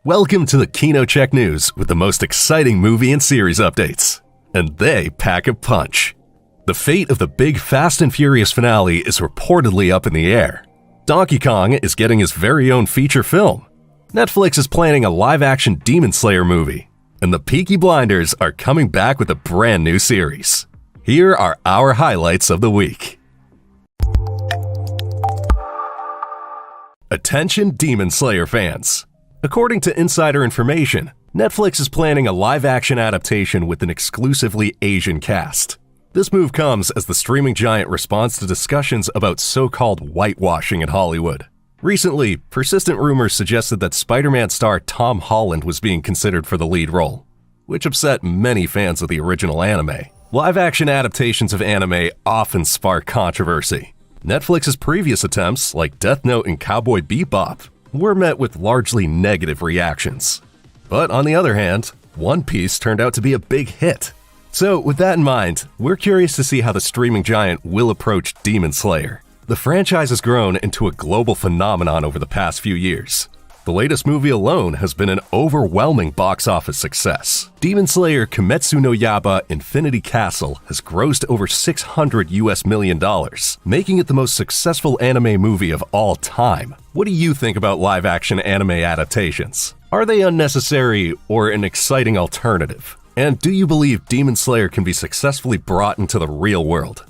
Welcome to the Kino Check News with the most exciting movie and series updates. And they pack a punch. The fate of the big Fast and Furious finale is reportedly up in the air. Donkey Kong is getting his very own feature film. Netflix is planning a live-action Demon Slayer movie. And the Peaky Blinders are coming back with a brand new series. Here are our highlights of the week. Attention Demon Slayer fans. According to insider information, Netflix is planning a live-action adaptation with an exclusively Asian cast. This move comes as the streaming giant responds to discussions about so-called whitewashing in Hollywood. Recently, persistent rumors suggested that Spider-Man star Tom Holland was being considered for the lead role, which upset many fans of the original anime. Live-action adaptations of anime often spark controversy. Netflix's previous attempts, like Death Note and Cowboy Bebop, were met with largely negative reactions. But on the other hand, One Piece turned out to be a big hit. So with that in mind, we're curious to see how the streaming giant will approach Demon Slayer. The franchise has grown into a global phenomenon over the past few years. The latest movie alone has been an overwhelming box office success. Demon Slayer Kimetsu no Yaiba Infinity Castle has grossed over $600 million, making it the most successful anime movie of all time. What do you think about live-action anime adaptations? Are they unnecessary or an exciting alternative? And do you believe Demon Slayer can be successfully brought into the real world?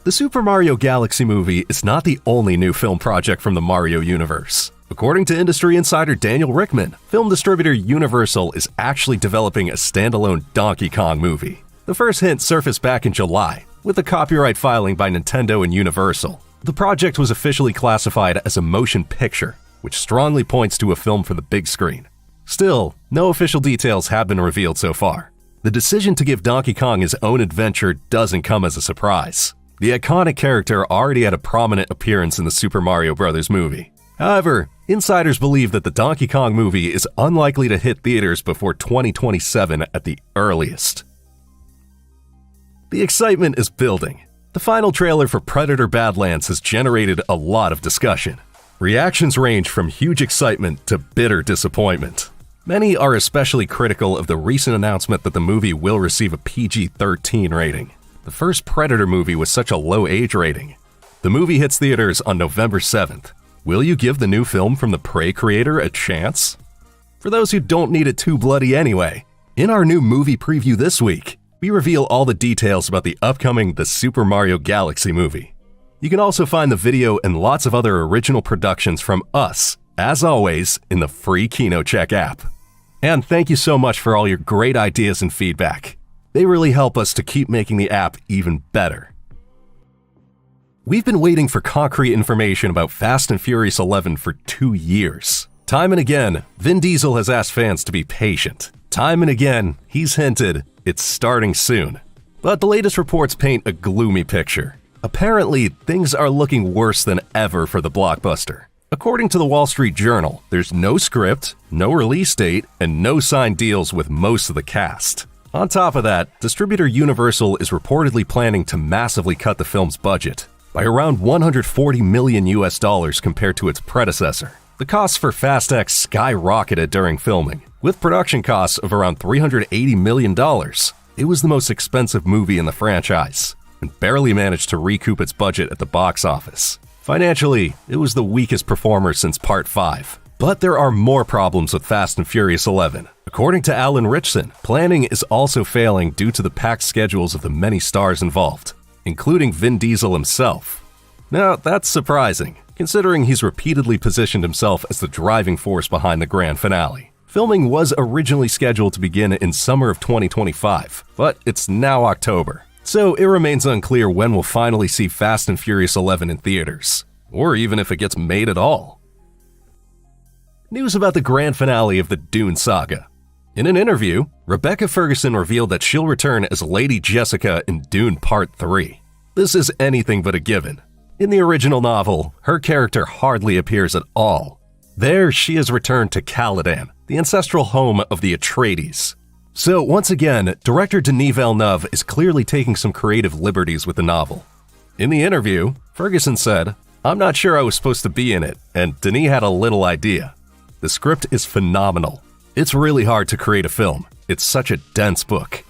The Super Mario Galaxy movie is not the only new film project from the Mario universe. According to industry insider Daniel Richtman, film distributor Universal is actually developing a standalone Donkey Kong movie. The first hint surfaced back in July, with a copyright filing by Nintendo and Universal. The project was officially classified as a motion picture, which strongly points to a film for the big screen. Still, no official details have been revealed so far. The decision to give Donkey Kong his own adventure doesn't come as a surprise. The iconic character already had a prominent appearance in the Super Mario Bros. Movie. However, insiders believe that the Donkey Kong movie is unlikely to hit theaters before 2027 at the earliest. The excitement is building. The final trailer for Predator Badlands has generated a lot of discussion. Reactions range from huge excitement to bitter disappointment. Many are especially critical of the recent announcement that the movie will receive a PG-13 rating. The first Predator movie was such a low age rating. The movie hits theaters on November 7th. Will you give the new film from the Prey creator a chance? For those who don't need it too bloody anyway, in our new movie preview this week, we reveal all the details about the upcoming The Super Mario Galaxy movie. You can also find the video and lots of other original productions from us, as always, in the free Kino Check app. And thank you so much for all your great ideas and feedback. They really help us to keep making the app even better. We've been waiting for concrete information about Fast and Furious 11 for 2 years. Time and again, Vin Diesel has asked fans to be patient. Time and again, he's hinted it's starting soon. But the latest reports paint a gloomy picture. Apparently, things are looking worse than ever for the blockbuster. According to the Wall Street Journal, there's no script, no release date, and no signed deals with most of the cast. On top of that, distributor Universal is reportedly planning to massively cut the film's budget by around $140 million compared to its predecessor. The costs for Fast X skyrocketed during filming, with production costs of around $380 million. It was the most expensive movie in the franchise, and barely managed to recoup its budget at the box office. Financially, it was the weakest performer since Part 5. But there are more problems with Fast and Furious 11. According to Alan Ritchson, planning is also failing due to the packed schedules of the many stars involved, including Vin Diesel himself. Now, that's surprising, considering he's repeatedly positioned himself as the driving force behind the grand finale. Filming was originally scheduled to begin in summer of 2025, but it's now October. So it remains unclear when we'll finally see Fast and Furious 11 in theaters, or even if it gets made at all. News about the grand finale of the Dune saga. In an interview, Rebecca Ferguson revealed that she'll return as Lady Jessica in Dune Part 3. This is anything but a given. In the original novel, her character hardly appears at all. There, she is returned to Caladan, the ancestral home of the Atreides. So once again, director Denis Villeneuve is clearly taking some creative liberties with the novel. In the interview, Ferguson said, "I'm not sure I was supposed to be in it, and Denis had a little idea." The script is phenomenal. It's really hard to create a film. It's such a dense book.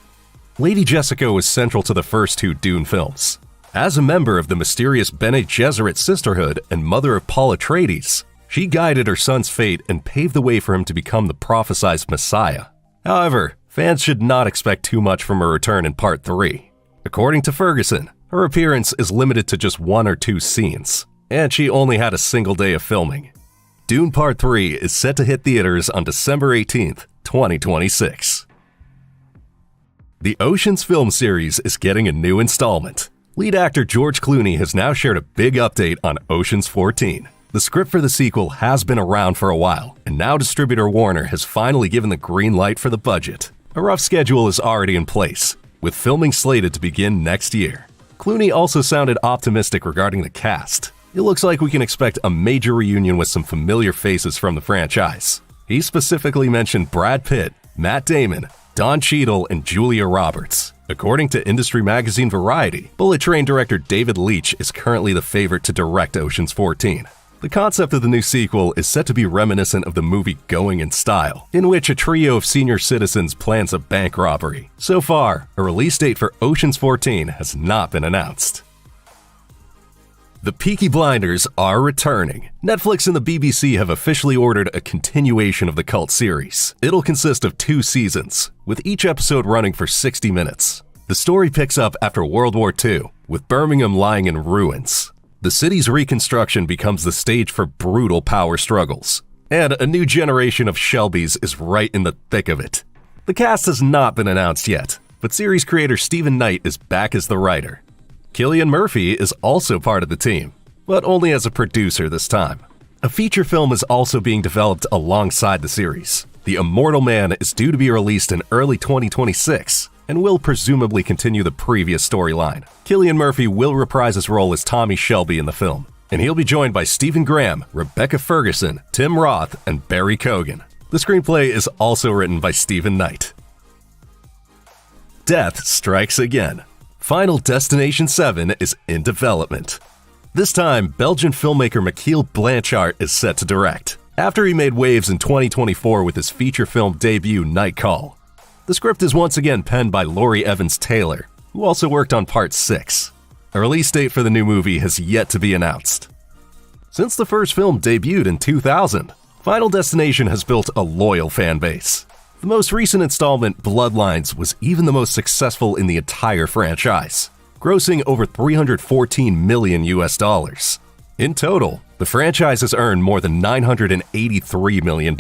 Lady Jessica was central to the first two Dune films. As a member of the mysterious Bene Gesserit sisterhood and mother of Paul Atreides, she guided her son's fate and paved the way for him to become the prophesied Messiah. However, fans should not expect too much from her return in Part 3. According to Ferguson, her appearance is limited to just 1 or 2 scenes, and she only had a single day of filming. Dune Part 3 is set to hit theaters on December 18th, 2026. The Oceans film series is getting a new installment. Lead actor George Clooney has now shared a big update on Oceans 14. The script for the sequel has been around for a while, and now distributor Warner has finally given the green light for the budget. A rough schedule is already in place, with filming slated to begin next year. Clooney also sounded optimistic regarding the cast. It looks like we can expect a major reunion with some familiar faces from the franchise. He specifically mentioned Brad Pitt, Matt Damon, Don Cheadle, and Julia Roberts. According to industry magazine Variety, Bullet Train director David Leitch is currently the favorite to direct Oceans 14. The concept of the new sequel is set to be reminiscent of the movie Going in Style, in which a trio of senior citizens plans a bank robbery. So far, a release date for Oceans 14 has not been announced. The Peaky Blinders are returning. Netflix and the BBC have officially ordered a continuation of the cult series. It'll consist of 2 seasons, with each episode running for 60 minutes. The story picks up after World War II, with Birmingham lying in ruins. The city's reconstruction becomes the stage for brutal power struggles, and a new generation of Shelbys is right in the thick of it. The cast has not been announced yet, but series creator Stephen Knight is back as the writer. Cillian Murphy is also part of the team, but only as a producer this time. A feature film is also being developed alongside the series. The Immortal Man is due to be released in early 2026 and will presumably continue the previous storyline. Cillian Murphy will reprise his role as Tommy Shelby in the film, and he'll be joined by Stephen Graham, Rebecca Ferguson, Tim Roth, and Barry Cogan. The screenplay is also written by Stephen Knight. Death strikes again. Final Destination 7 is in development. This time, Belgian filmmaker Michiel Blanchard is set to direct, after he made waves in 2024 with his feature film debut Night Call. The script is once again penned by Laurie Evans Taylor, who also worked on Part 6. A release date for the new movie has yet to be announced. Since the first film debuted in 2000, Final Destination has built a loyal fan base. The most recent installment, Bloodlines, was even the most successful in the entire franchise, grossing over $314 million. In total, the franchise has earned more than $983 million,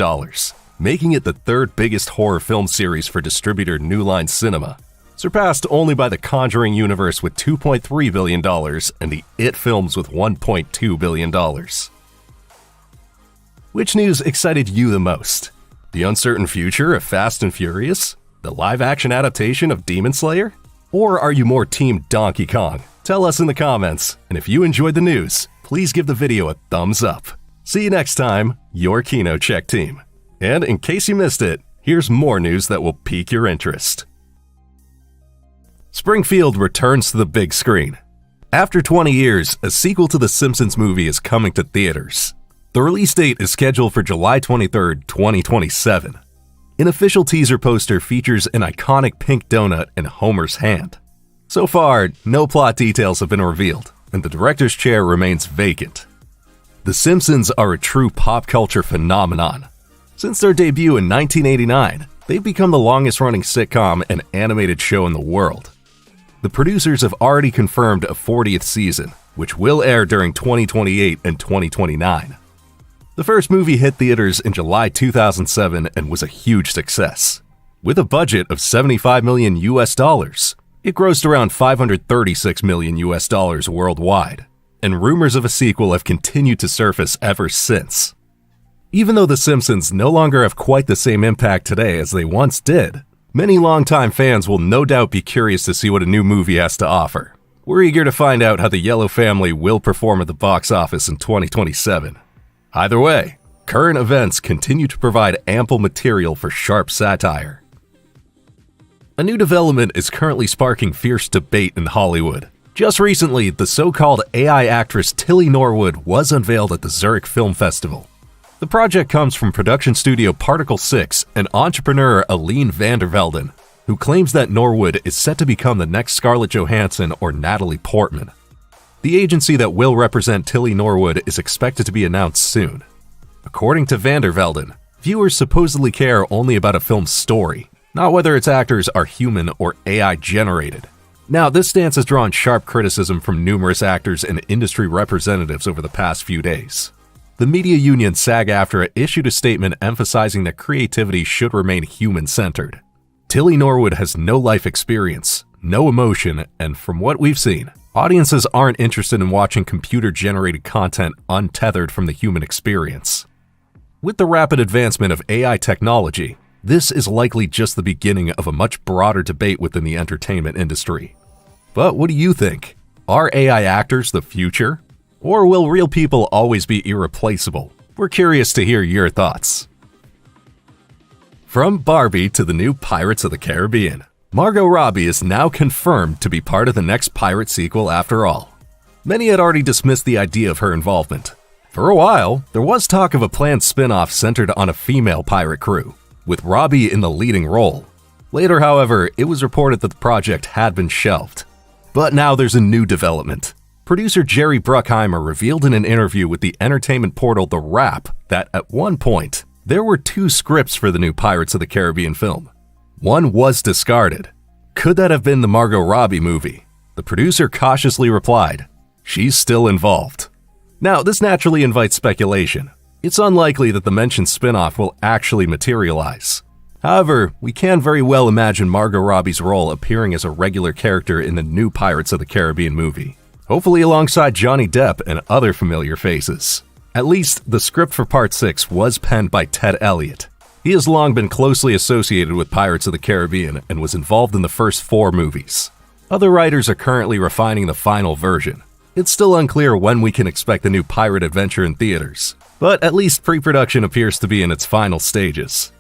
making it the 3rd biggest horror film series for distributor New Line Cinema, surpassed only by the Conjuring universe with $2.3 billion and the It films with $1.2 billion. Which news excited you the most? The uncertain future of Fast and Furious? The live-action adaptation of Demon Slayer? Or are you more Team Donkey Kong? Tell us in the comments, and if you enjoyed the news, please give the video a thumbs up. See you next time, your Kino Check team. And in case you missed it, here's more news that will pique your interest. Springfield returns to the big screen. After 20 years, a sequel to the Simpsons movie is coming to theaters. The release date is scheduled for July 23, 2027. An official teaser poster features an iconic pink donut in Homer's hand. So far, no plot details have been revealed, and the director's chair remains vacant. The Simpsons are a true pop culture phenomenon. Since their debut in 1989, they've become the longest-running sitcom and animated show in the world. The producers have already confirmed a 40th season, which will air during 2028 and 2029. The first movie hit theaters in July 2007 and was a huge success. With a budget of $75 million, it grossed around $536 million worldwide, and rumors of a sequel have continued to surface ever since. Even though The Simpsons no longer have quite the same impact today as they once did, many longtime fans will no doubt be curious to see what a new movie has to offer. We're eager to find out how the Yellow Family will perform at the box office in 2027. Either way, current events continue to provide ample material for sharp satire. A new development is currently sparking fierce debate in Hollywood. Just recently, the so-called AI actress Tilly Norwood was unveiled at the Zurich Film Festival. The project comes from production studio Particle 6 and entrepreneur Aline van der Velden, who claims that Norwood is set to become the next Scarlett Johansson or Natalie Portman. The agency that will represent Tilly Norwood is expected to be announced soon. According to van der Velden, viewers supposedly care only about a film's story, not whether its actors are human or AI generated. Now, this stance has drawn sharp criticism from numerous actors and industry representatives over the past few days. The media union SAG-AFTRA issued a statement emphasizing that creativity should remain human-centered. Tilly Norwood has no life experience, no emotion, and from what we've seen, audiences aren't interested in watching computer-generated content untethered from the human experience. With the rapid advancement of AI technology, this is likely just the beginning of a much broader debate within the entertainment industry. But what do you think? Are AI actors the future? Or will real people always be irreplaceable? We're curious to hear your thoughts. From Barbie to the new Pirates of the Caribbean, Margot Robbie is now confirmed to be part of the next pirate sequel after all. Many had already dismissed the idea of her involvement. For a while, there was talk of a planned spin-off centered on a female pirate crew, with Robbie in the leading role. Later, however, it was reported that the project had been shelved. But now there's a new development. Producer Jerry Bruckheimer revealed in an interview with the entertainment portal The Wrap that at one point, there were 2 scripts for the new Pirates of the Caribbean film. One was discarded. Could that have been the Margot Robbie movie? The producer cautiously replied, "She's still involved." Now, this naturally invites speculation. It's unlikely that the mentioned spin-off will actually materialize. However, we can very well imagine Margot Robbie's role appearing as a regular character in the new Pirates of the Caribbean movie, hopefully alongside Johnny Depp and other familiar faces. At least, the script for Part 6 was penned by Ted Elliott. He has long been closely associated with Pirates of the Caribbean and was involved in the first 4 movies. Other writers are currently refining the final version. It's still unclear when we can expect the new pirate adventure in theaters, but at least pre-production appears to be in its final stages.